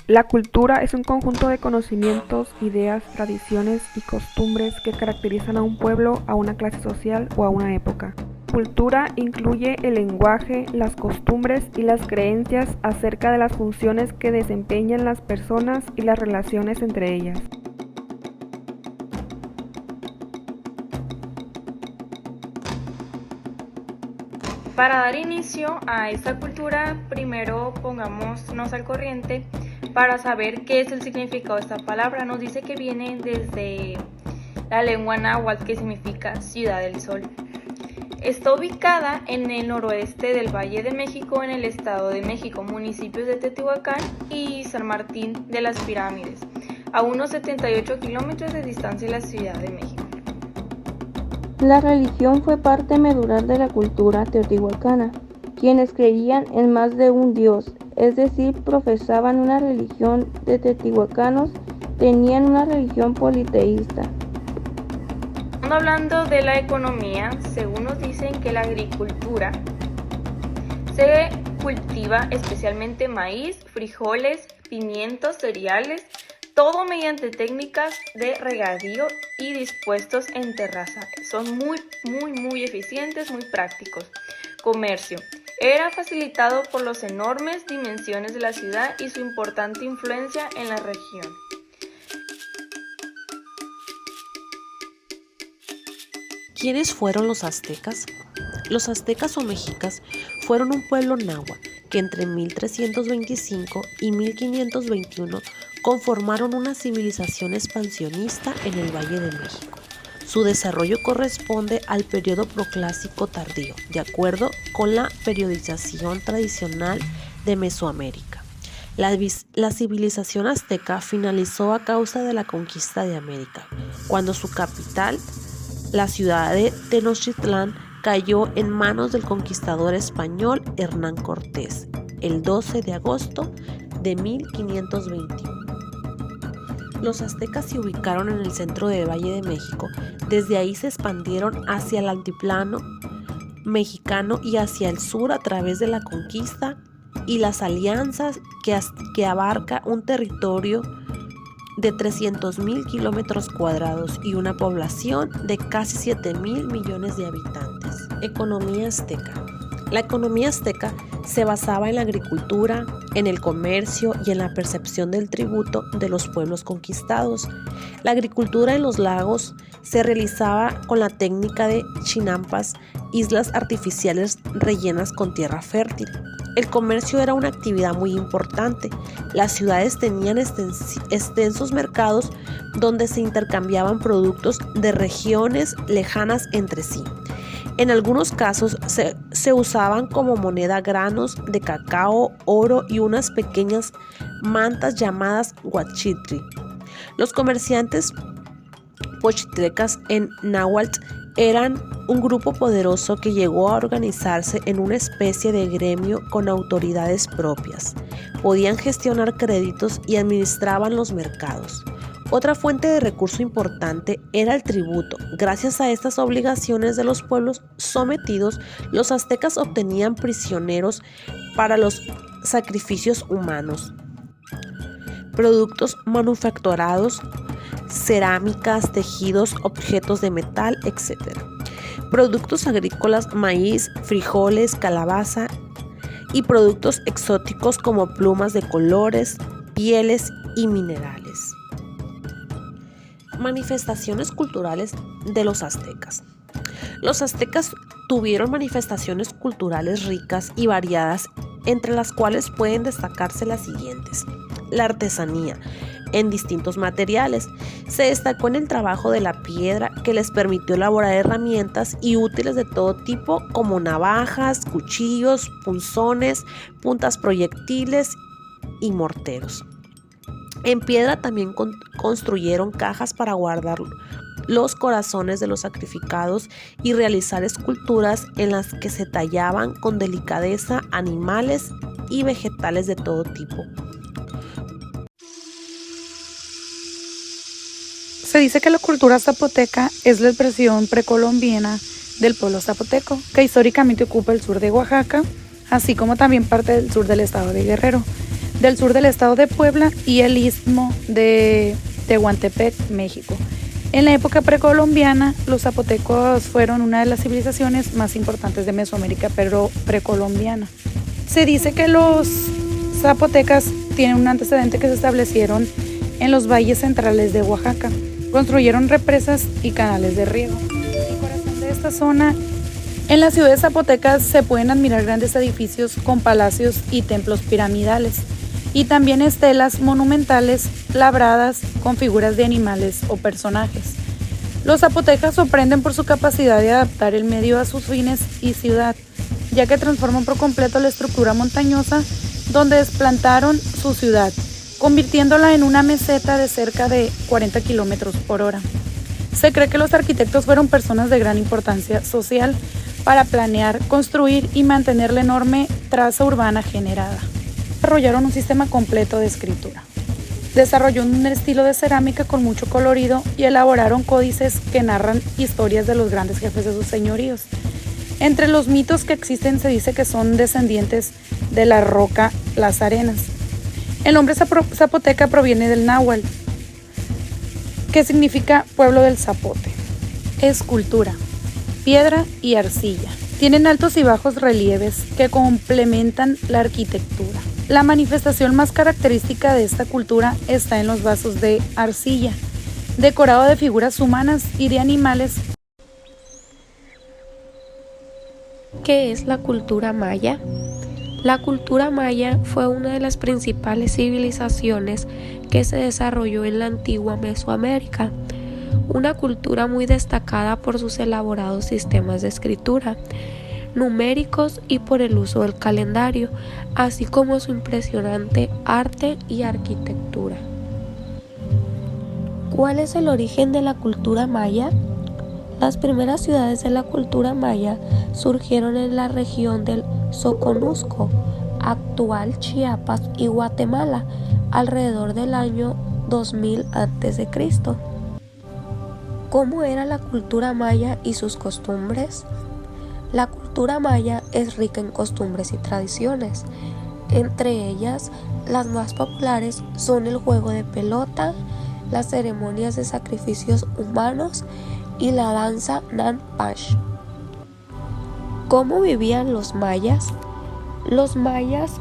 La cultura es un conjunto de conocimientos, ideas, tradiciones y costumbres que caracterizan a un pueblo, a una clase social o a una época. Cultura incluye el lenguaje, las costumbres y las creencias acerca de las funciones que desempeñan las personas y las relaciones entre ellas. Para dar inicio a esta cultura, primero pongámonos al corriente para saber qué es el significado de esta palabra. Nos dice que viene desde la lengua náhuatl, que significa ciudad del sol. Está ubicada en el noroeste del Valle de México, en el Estado de México, municipios de Teotihuacán y San Martín de las Pirámides, a unos 78 kilómetros de distancia de la Ciudad de México. La religión fue parte medular de la cultura teotihuacana, quienes creían en más de un dios, es decir, profesaban una religión de teotihuacanos, tenían una religión politeísta. Hablando de la economía, según nos dicen que la agricultura se cultiva especialmente maíz, frijoles, pimientos, cereales, todo mediante técnicas de regadío y dispuestos en terraza. Son muy eficientes, muy prácticos. Comercio. Era facilitado por las enormes dimensiones de la ciudad y su importante influencia en la región. ¿Quiénes fueron los aztecas? Los aztecas o mexicas fueron un pueblo náhuatl que entre 1325 y 1521 conformaron una civilización expansionista en el Valle de México. Su desarrollo corresponde al periodo proclásico tardío, de acuerdo con la periodización tradicional de Mesoamérica. La civilización azteca finalizó a causa de la conquista de América, cuando su capital, la ciudad de Tenochtitlán, cayó en manos del conquistador español Hernán Cortés el 12 de agosto de 1521. Los aztecas se ubicaron en el centro del Valle de México. Desde ahí se expandieron hacia el altiplano mexicano y hacia el sur a través de la conquista y las alianzas que abarca un territorio de 300,000 kilómetros cuadrados y una población de casi 7,000 millones de habitantes. Economía azteca. La economía azteca se basaba en la agricultura, en el comercio y en la percepción del tributo de los pueblos conquistados. La agricultura en los lagos se realizaba con la técnica de chinampas, islas artificiales rellenas con tierra fértil. El comercio era una actividad muy importante. Las ciudades tenían extensos mercados donde se intercambiaban productos de regiones lejanas entre sí. En algunos casos se usaban como moneda granos de cacao, oro y unas pequeñas mantas llamadas huachitri. Los comerciantes pochitlecas en náhuatl eran un grupo poderoso que llegó a organizarse en una especie de gremio con autoridades propias. Podían gestionar créditos y administraban los mercados. Otra fuente de recurso importante era el tributo. Gracias a estas obligaciones de los pueblos sometidos, los aztecas obtenían prisioneros para los sacrificios humanos, productos manufacturados, cerámicas, tejidos, objetos de metal, etc. Productos agrícolas, maíz, frijoles, calabaza y productos exóticos como plumas de colores, pieles y minerales. Manifestaciones culturales de los aztecas. Los aztecas tuvieron manifestaciones culturales ricas y variadas, entre las cuales pueden destacarse las siguientes. La artesanía en distintos materiales. Se destacó en el trabajo de la piedra, que les permitió elaborar herramientas y útiles de todo tipo como navajas, cuchillos, punzones, puntas proyectiles y morteros. En piedra también construyeron cajas para guardar los corazones de los sacrificados y realizar esculturas en las que se tallaban con delicadeza animales y vegetales de todo tipo. Se dice que la cultura zapoteca es la expresión precolombiana del pueblo zapoteco, que históricamente ocupa el sur de Oaxaca, así como también parte del sur del estado de Guerrero. del sur del estado de Puebla y el istmo de Tehuantepec, México. En la época precolombiana, los zapotecos fueron una de las civilizaciones más importantes de Mesoamérica, pero precolombiana. Se dice que los zapotecas tienen un antecedente que se establecieron en los valles centrales de Oaxaca. Construyeron represas y canales de riego. En el corazón de esta zona, en las ciudades zapotecas, se pueden admirar grandes edificios con palacios y templos piramidales, y también estelas monumentales labradas con figuras de animales o personajes. Los zapotecas sorprenden por su capacidad de adaptar el medio a sus fines y ciudad, ya que transforman por completo la estructura montañosa donde desplantaron su ciudad, convirtiéndola en una meseta de cerca de 40 kilómetros por hora. Se cree que los arquitectos fueron personas de gran importancia social para planear, construir y mantener la enorme traza urbana generada. Desarrollaron un sistema completo de escritura. Desarrolló un estilo de cerámica con mucho colorido y elaboraron códices que narran historias de los grandes jefes de sus señoríos. Entre los mitos que existen se dice que son descendientes de la roca Las Arenas. El nombre zapoteca proviene del náhuatl, que significa pueblo del zapote. Escultura, piedra y arcilla. Tienen altos y bajos relieves que complementan la arquitectura. La manifestación más característica de esta cultura está en los vasos de arcilla, decorado de figuras humanas y de animales. ¿Qué es la cultura maya? La cultura maya fue una de las principales civilizaciones que se desarrolló en la antigua Mesoamérica, una cultura muy destacada por sus elaborados sistemas de escritura, numéricos y por el uso del calendario, así como su impresionante arte y arquitectura. ¿Cuál es el origen de la cultura maya? Las primeras ciudades de la cultura maya surgieron en la región del Soconusco, actual Chiapas y Guatemala, alrededor del año 2000 a.C. ¿Cómo era la cultura maya y sus costumbres? La cultura maya es rica en costumbres y tradiciones. Entre ellas, las más populares son el juego de pelota, las ceremonias de sacrificios humanos y la danza Nanpash. ¿Cómo vivían los mayas? Los mayas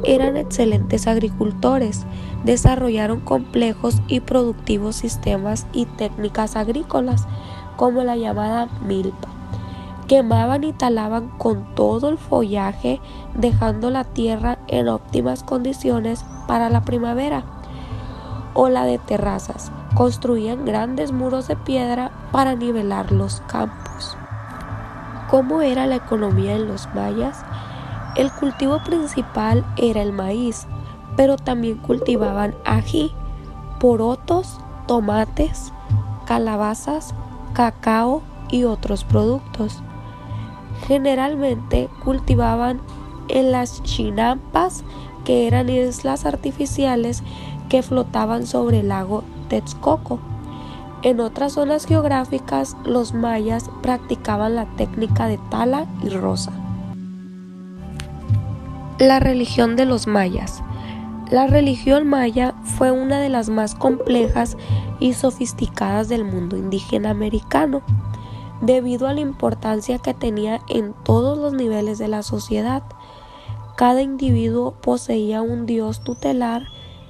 eran excelentes agricultores, desarrollaron complejos y productivos sistemas y técnicas agrícolas, como la llamada milpa. Quemaban y talaban con todo el follaje, dejando la tierra en óptimas condiciones para la primavera. O la de terrazas, construían grandes muros de piedra para nivelar los campos. ¿Cómo era la economía en los mayas? El cultivo principal era el maíz, pero también cultivaban ají, porotos, tomates, calabazas, cacao y otros productos. Generalmente cultivaban en las chinampas, que eran islas artificiales que flotaban sobre el lago Texcoco. En otras zonas geográficas, los mayas practicaban la técnica de tala y roza. La religión de los mayas. La religión maya fue una de las más complejas y sofisticadas del mundo indígena americano, debido a la importancia que tenía en todos los niveles de la sociedad. Cada individuo poseía un dios tutelar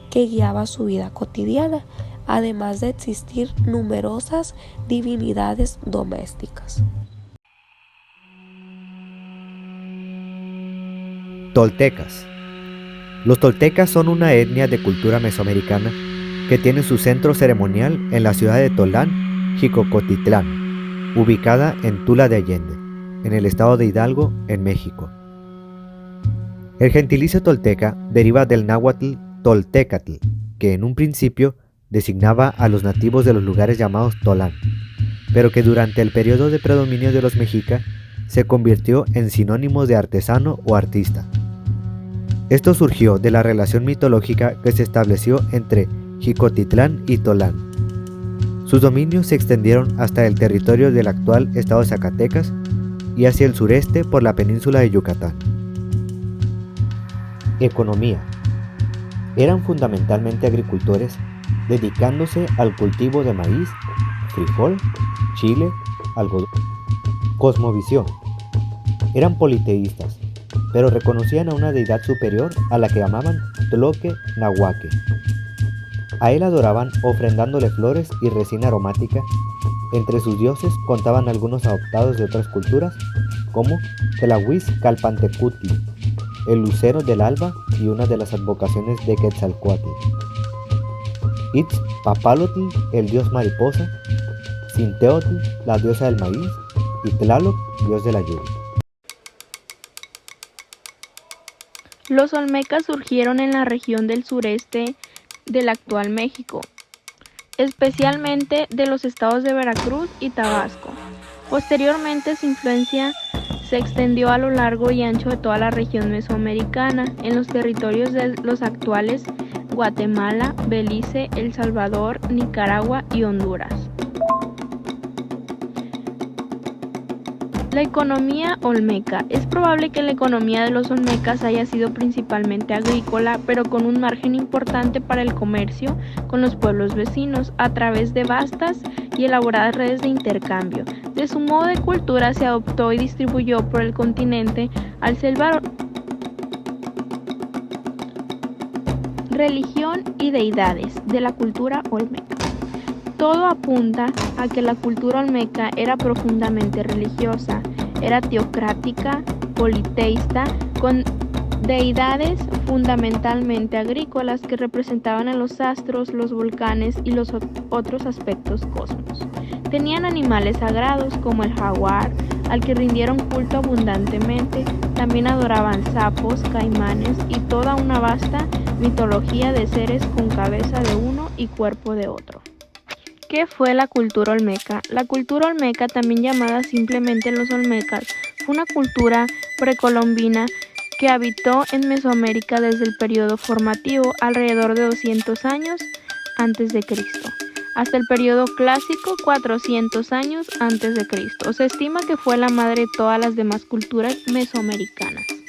que guiaba su vida cotidiana, además de existir numerosas divinidades domésticas. Toltecas. Los toltecas son una etnia de cultura mesoamericana que tiene su centro ceremonial en la ciudad de Tolán, Jicocotitlán, ubicada en Tula de Allende, en el estado de Hidalgo, en México. El gentilicio tolteca deriva del náhuatl Toltecatl, que en un principio designaba a los nativos de los lugares llamados Tolán, pero que durante el periodo de predominio de los mexica se convirtió en sinónimo de artesano o artista. Esto surgió de la relación mitológica que se estableció entre Jicotitlán y Tolán. Sus dominios se extendieron hasta el territorio del actual estado de Zacatecas y hacia el sureste por la península de Yucatán. Economía. Eran fundamentalmente agricultores, dedicándose al cultivo de maíz, frijol, chile, algodón. Cosmovisión. Eran politeístas, pero reconocían a una deidad superior a la que llamaban Tloque Nahuaque. A él adoraban ofrendándole flores y resina aromática. Entre sus dioses contaban algunos adoptados de otras culturas, como Tlahuizcalpantecutli, el lucero del alba y una de las advocaciones de Quetzalcóatl. Itzpapalotl, el dios mariposa, Sinteotl, la diosa del maíz, y Tlaloc, dios de la lluvia. Los olmecas surgieron en la región del sureste del actual México, especialmente de los estados de Veracruz y Tabasco. Posteriormente su influencia se extendió a lo largo y ancho de toda la región mesoamericana, en los territorios de los actuales Guatemala, Belice, El Salvador, Nicaragua y Honduras. La economía olmeca. Es probable que la economía de los olmecas haya sido principalmente agrícola, pero con un margen importante para el comercio con los pueblos vecinos a través de vastas y elaboradas redes de intercambio. De su modo de cultura se adoptó y distribuyó por el continente al selvar. Religión y deidades de la cultura olmeca. Todo apunta a que la cultura olmeca era profundamente religiosa, era teocrática, politeísta, con deidades fundamentalmente agrícolas que representaban a los astros, los volcanes y los otros aspectos cosmos. Tenían animales sagrados como el jaguar, al que rindieron culto abundantemente. También adoraban sapos, caimanes y toda una vasta mitología de seres con cabeza de uno y cuerpo de otro. ¿Qué fue la cultura olmeca? La cultura olmeca, también llamada simplemente los olmecas, fue una cultura precolombina que habitó en Mesoamérica desde el periodo formativo, alrededor de 200 años antes de Cristo, hasta el periodo clásico, 400 años antes de Cristo. Se estima que fue la madre de todas las demás culturas mesoamericanas.